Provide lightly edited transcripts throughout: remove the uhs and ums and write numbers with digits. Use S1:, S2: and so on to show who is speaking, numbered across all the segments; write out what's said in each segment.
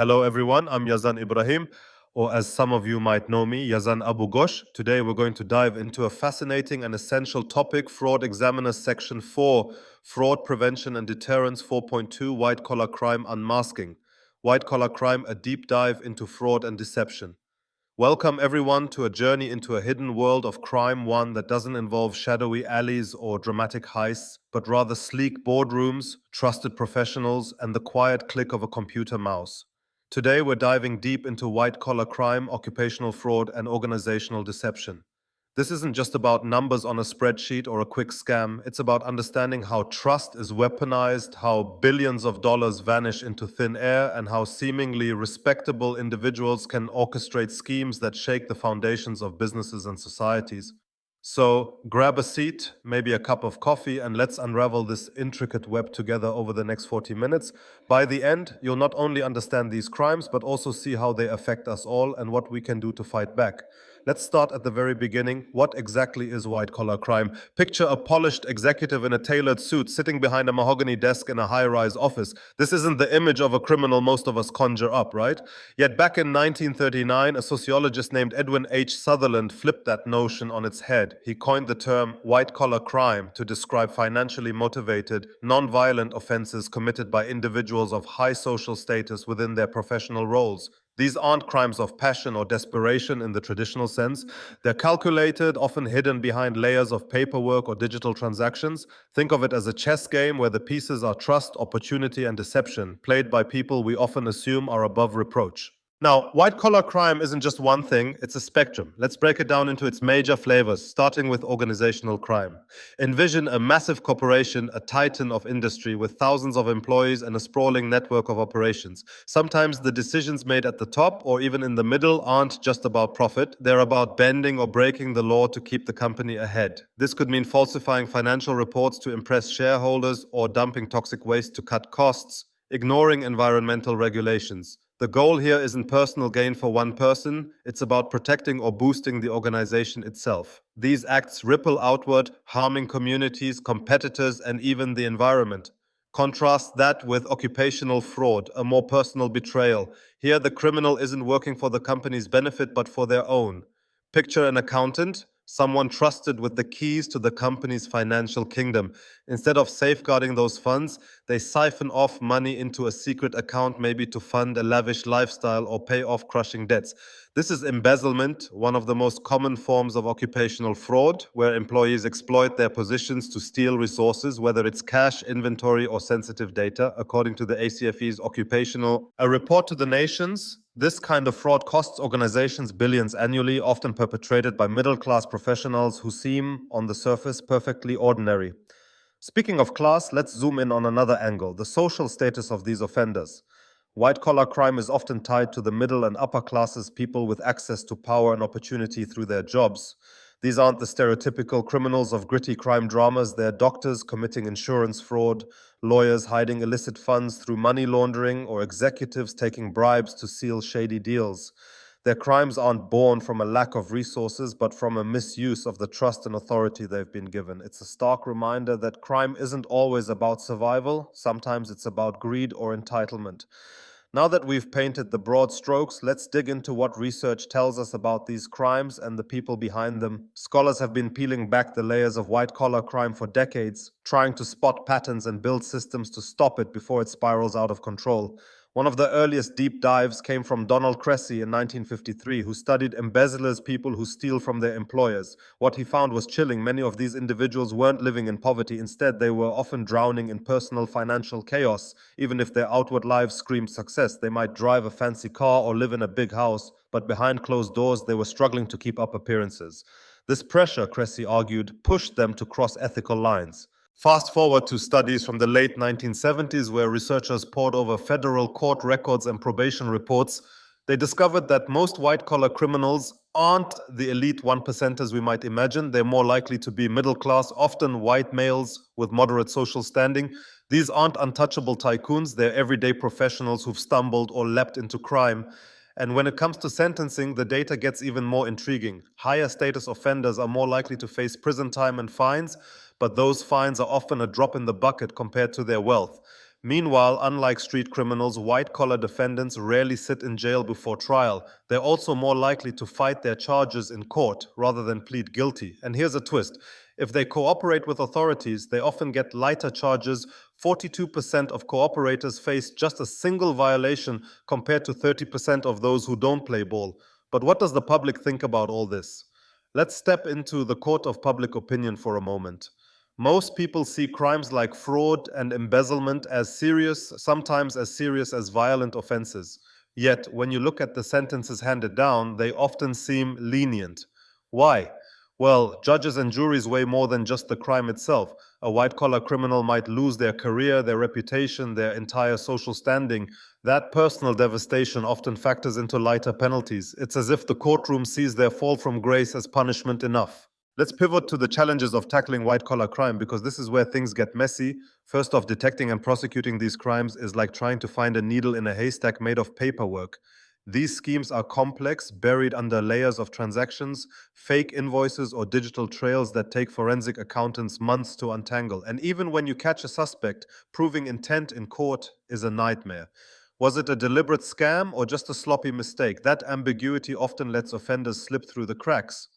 S1: Hello everyone, I'm Yazan Ibrahim, or as some of you might know me, Yazan Abu Ghosh. Today we're going to dive into a fascinating and essential topic, Fraud Examiner Section 4, Fraud Prevention and Deterrence 4.2, White Collar Crime Unmasking. White Collar Crime, a deep dive into fraud and deception. Welcome everyone to a journey into a hidden world of crime, one that doesn't involve shadowy alleys or dramatic heists, but rather sleek boardrooms, trusted professionals, and the quiet click of a computer mouse. Today we're diving deep into white-collar crime, occupational fraud, and organizational deception. This isn't just about numbers on a spreadsheet or a quick scam. It's about understanding how trust is weaponized, how billions of dollars vanish into thin air, and how seemingly respectable individuals can orchestrate schemes that shake the foundations of businesses and societies. So grab a seat, maybe a cup of coffee, and let's unravel this intricate web together over the next 40 minutes. By the end, you'll not only understand these crimes, but also see how they affect us all and what we can do to fight back. Let's start at the very beginning. What exactly is white-collar crime? Picture a polished executive in a tailored suit sitting behind a mahogany desk in a high-rise office. This isn't the image of a criminal most of us conjure up, right? Yet back in 1939, a sociologist named Edwin H. Sutherland flipped that notion on its head. He coined the term white-collar crime to describe financially motivated, non-violent offenses committed by individuals of high social status within their professional roles. These aren't crimes of passion or desperation in the traditional sense. They're calculated, often hidden behind layers of paperwork or digital transactions. Think of it as a chess game where the pieces are trust, opportunity, and deception, played by people we often assume are above reproach. Now, white-collar crime isn't just one thing, it's a spectrum. Let's break it down into its major flavors, starting with organizational crime. Envision a massive corporation, a titan of industry with thousands of employees and a sprawling network of operations. Sometimes the decisions made at the top or even in the middle aren't just about profit, they're about bending or breaking the law to keep the company ahead. This could mean falsifying financial reports to impress shareholders or dumping toxic waste to cut costs, ignoring environmental regulations. The goal here isn't personal gain for one person, it's about protecting or boosting the organization itself. These acts ripple outward, harming communities, competitors, and even the environment. Contrast that with occupational fraud, a more personal betrayal. Here, the criminal isn't working for the company's benefit but for their own. Picture an accountant, someone trusted with the keys to the company's financial kingdom. Instead of safeguarding those funds, they siphon off money into a secret account, maybe to fund a lavish lifestyle or pay off crushing debts. This is embezzlement, one of the most common forms of occupational fraud, where employees exploit their positions to steal resources, whether it's cash, inventory, or sensitive data, according to the ACFE's occupational. A report to the nations. This kind of fraud costs organizations billions annually, often perpetrated by middle-class professionals who seem, on the surface, perfectly ordinary. Speaking of class, let's zoom in on another angle, the social status of these offenders. White-collar crime is often tied to the middle and upper classes, people with access to power and opportunity through their jobs. These aren't the stereotypical criminals of gritty crime dramas. They're doctors committing insurance fraud, lawyers hiding illicit funds through money laundering, or executives taking bribes to seal shady deals. Their crimes aren't born from a lack of resources, but from a misuse of the trust and authority they've been given. It's a stark reminder that crime isn't always about survival. Sometimes it's about greed or entitlement. Now that we've painted the broad strokes, let's dig into what research tells us about these crimes and the people behind them. Scholars have been peeling back the layers of white-collar crime for decades, trying to spot patterns and build systems to stop it before it spirals out of control. One of the earliest deep dives came from Donald Cressey in 1953, who studied embezzlers, people who steal from their employers. What he found was chilling. Many of these individuals weren't living in poverty. Instead, they were often drowning in personal financial chaos. Even if their outward lives screamed success, they might drive a fancy car or live in a big house, but behind closed doors, they were struggling to keep up appearances. This pressure, Cressey argued, pushed them to cross ethical lines. Fast forward to studies from the late 1970s, where researchers pored over federal court records and probation reports. They discovered that most white-collar criminals aren't the elite 1%ers we might imagine. They're more likely to be middle class, often white males with moderate social standing. These aren't untouchable tycoons. They're everyday professionals who've stumbled or leapt into crime. And when it comes to sentencing, the data gets even more intriguing. Higher status offenders are more likely to face prison time and fines, but those fines are often a drop in the bucket compared to their wealth. Meanwhile, unlike street criminals, white-collar defendants rarely sit in jail before trial. They're also more likely to fight their charges in court rather than plead guilty. And here's a twist. If they cooperate with authorities, they often get lighter charges. 42% of cooperators face just a single violation compared to 30% of those who don't play ball. But what does the public think about all this? Let's step into the court of public opinion for a moment. Most people see crimes like fraud and embezzlement as serious, sometimes as serious as violent offenses. Yet, when you look at the sentences handed down, they often seem lenient. Why? Well, judges and juries weigh more than just the crime itself. A white-collar criminal might lose their career, their reputation, their entire social standing. That personal devastation often factors into lighter penalties. It's as if the courtroom sees their fall from grace as punishment enough. Let's pivot to the challenges of tackling white-collar crime, because this is where things get messy. First off, detecting and prosecuting these crimes is like trying to find a needle in a haystack made of paperwork. These schemes are complex, buried under layers of transactions, fake invoices, or digital trails that take forensic accountants months to untangle. And even when you catch a suspect, proving intent in court is a nightmare. Was it a deliberate scam or just a sloppy mistake? That ambiguity often lets offenders slip through the cracks.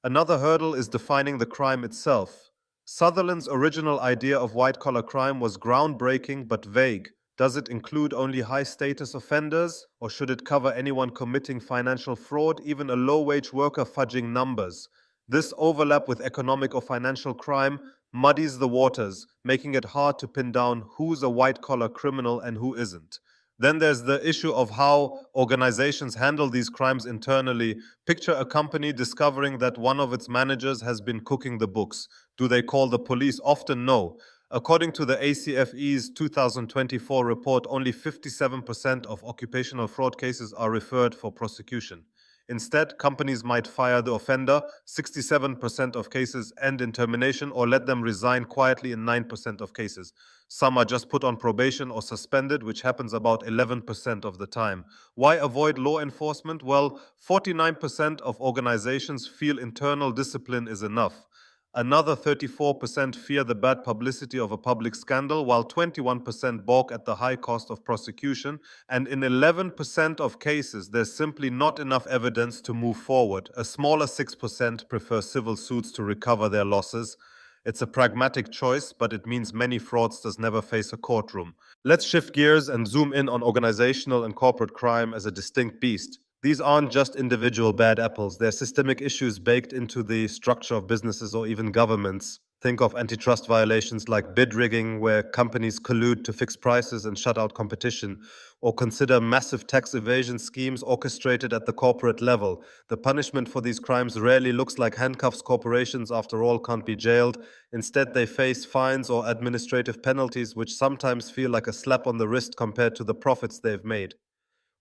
S1: Another hurdle is defining the crime itself. Sutherland's original idea of white-collar crime was groundbreaking but vague. Does it include only high-status offenders, or should it cover anyone committing financial fraud, even a low-wage worker fudging numbers? This overlap with economic or financial crime muddies the waters, making it hard to pin down who's a white-collar criminal and who isn't. Then there's the issue of how organizations handle these crimes internally. Picture a company discovering that one of its managers has been cooking the books. Do they call the police? Often no. According to the ACFE's 2024 report, only 57% of occupational fraud cases are referred for prosecution. Instead, companies might fire the offender. 67% of cases end in termination or let them resign quietly in 9% of cases. Some are just put on probation or suspended, which happens about 11% of the time. Why avoid law enforcement? Well, 49% of organizations feel internal discipline is enough. Another 34% fear the bad publicity of a public scandal, while 21% balk at the high cost of prosecution. And in 11% of cases, there's simply not enough evidence to move forward. A smaller 6% prefer civil suits to recover their losses. It's a pragmatic choice, but it means many fraudsters never face a courtroom. Let's shift gears and zoom in on organizational and corporate crime as a distinct beast. These aren't just individual bad apples, they're systemic issues baked into the structure of businesses or even governments. Think of antitrust violations like bid rigging, where companies collude to fix prices and shut out competition, or consider massive tax evasion schemes orchestrated at the corporate level. The punishment for these crimes rarely looks like handcuffs. Corporations, after all, can't be jailed. Instead, they face fines or administrative penalties, which sometimes feel like a slap on the wrist compared to the profits they've made.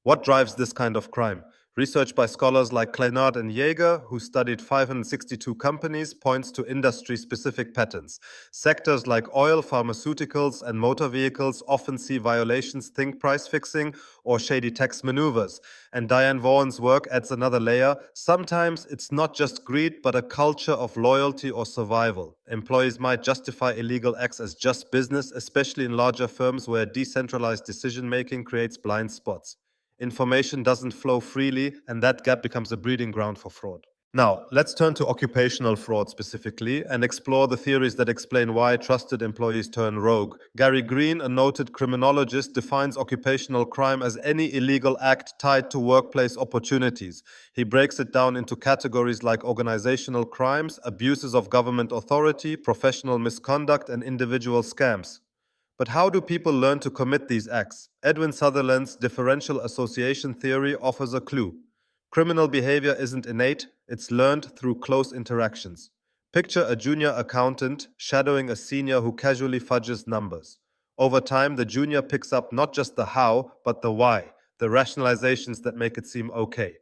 S1: What drives this kind of crime? Research by scholars like Kleinard and Jaeger, who studied 562 companies, points to industry-specific patterns. Sectors like oil, pharmaceuticals, and motor vehicles often see violations, think price fixing, or shady tax maneuvers. And Diane Vaughan's work adds another layer. Sometimes it's not just greed, but a culture of loyalty or survival. Employees might justify illegal acts as just business, especially in larger firms where decentralized decision-making creates blind spots. Information doesn't flow freely, and that gap becomes a breeding ground for fraud. Now, let's turn to occupational fraud specifically and explore the theories that explain why trusted employees turn rogue. Gary Green, a noted criminologist, defines occupational crime as any illegal act tied to workplace opportunities. He breaks it down into categories like organizational crimes, abuses of government authority, professional misconduct, and individual scams. But how do people learn to commit these acts? Edwin Sutherland's differential association theory offers a clue. Criminal behavior isn't innate, it's learned through close interactions. Picture a junior accountant shadowing a senior who casually fudges numbers. Over time, the junior picks up not just the how, but the why, the rationalizations that make it seem okay.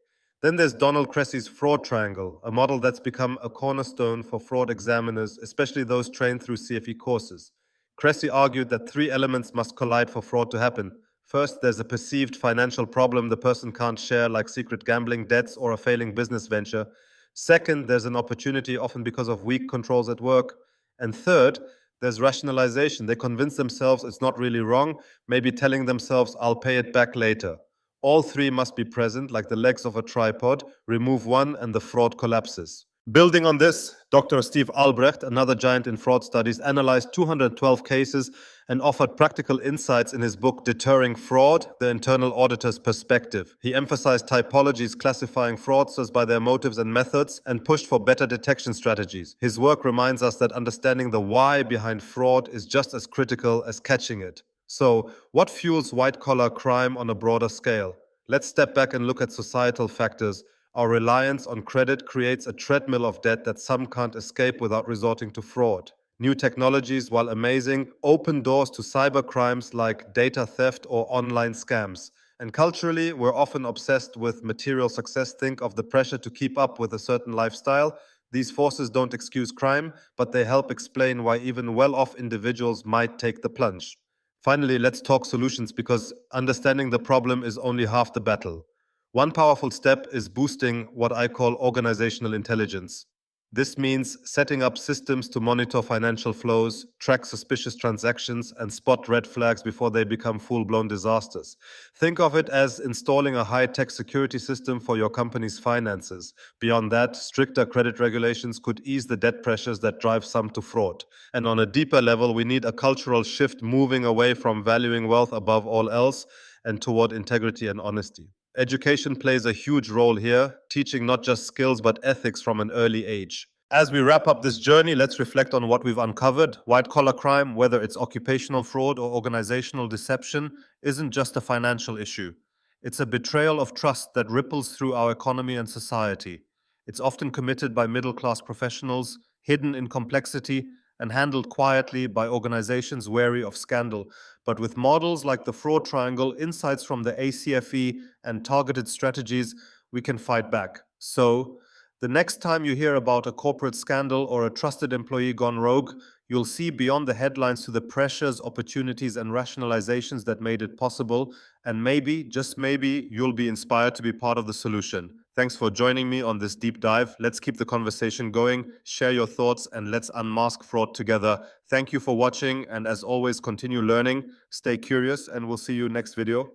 S1: Then there's Donald Cressey's fraud triangle, a model that's become a cornerstone for fraud examiners, especially those trained through CFE courses. Cressey argued that three elements must collide for fraud to happen. First, there's a perceived financial problem the person can't share, like secret gambling, debts, or a failing business venture. Second, there's an opportunity, often because of weak controls at work. And third, There's rationalization. They convince themselves it's not really wrong, maybe telling themselves, I'll pay it back later. All three must be present, like the legs of a tripod. Remove one and the fraud collapses. Building on this, Dr. Steve Albrecht, another giant in fraud studies, analyzed 212 cases and offered practical insights in his book Deterring Fraud, the Internal Auditor's Perspective. He emphasized typologies classifying fraudsters by their motives and methods and pushed for better detection strategies. His work reminds us that understanding the why behind fraud is just as critical as catching it. So, what fuels white-collar crime on a broader scale? Let's step back and look at societal factors. Our reliance on credit creates a treadmill of debt that some can't escape without resorting to fraud. New technologies, while amazing, open doors to cyber crimes like data theft or online scams. And culturally, we're often obsessed with material success. Think of the pressure to keep up with a certain lifestyle. These forces don't excuse crime, but they help explain why even well-off individuals might take the plunge. Finally, let's talk solutions because understanding the problem is only half the battle. One powerful step is boosting what I call organizational intelligence. This means setting up systems to monitor financial flows, track suspicious transactions, and spot red flags before they become full-blown disasters. Think of it as installing a high-tech security system for your company's finances. Beyond that, stricter credit regulations could ease the debt pressures that drive some to fraud. And on a deeper level, we need a cultural shift moving away from valuing wealth above all else and toward integrity and honesty. Education plays a huge role here, teaching not just skills but ethics from an early age. As we wrap up this journey, let's reflect on what we've uncovered. White-collar crime, whether it's occupational fraud or organizational deception, isn't just a financial issue. It's a betrayal of trust that ripples through our economy and society. It's often committed by middle-class professionals, hidden in complexity, and handled quietly by organizations wary of scandal. But with models like the fraud triangle, insights from the ACFE, and targeted strategies, we can fight back. So, the next time you hear about a corporate scandal or a trusted employee gone rogue, you'll see beyond the headlines to the pressures, opportunities, and rationalizations that made it possible. And maybe, just maybe, you'll be inspired to be part of the solution. Thanks for joining me on this deep dive. Let's keep the conversation going, share your thoughts, and let's unmask fraud together. Thank you for watching, and as always, continue learning, stay curious, and we'll see you next video.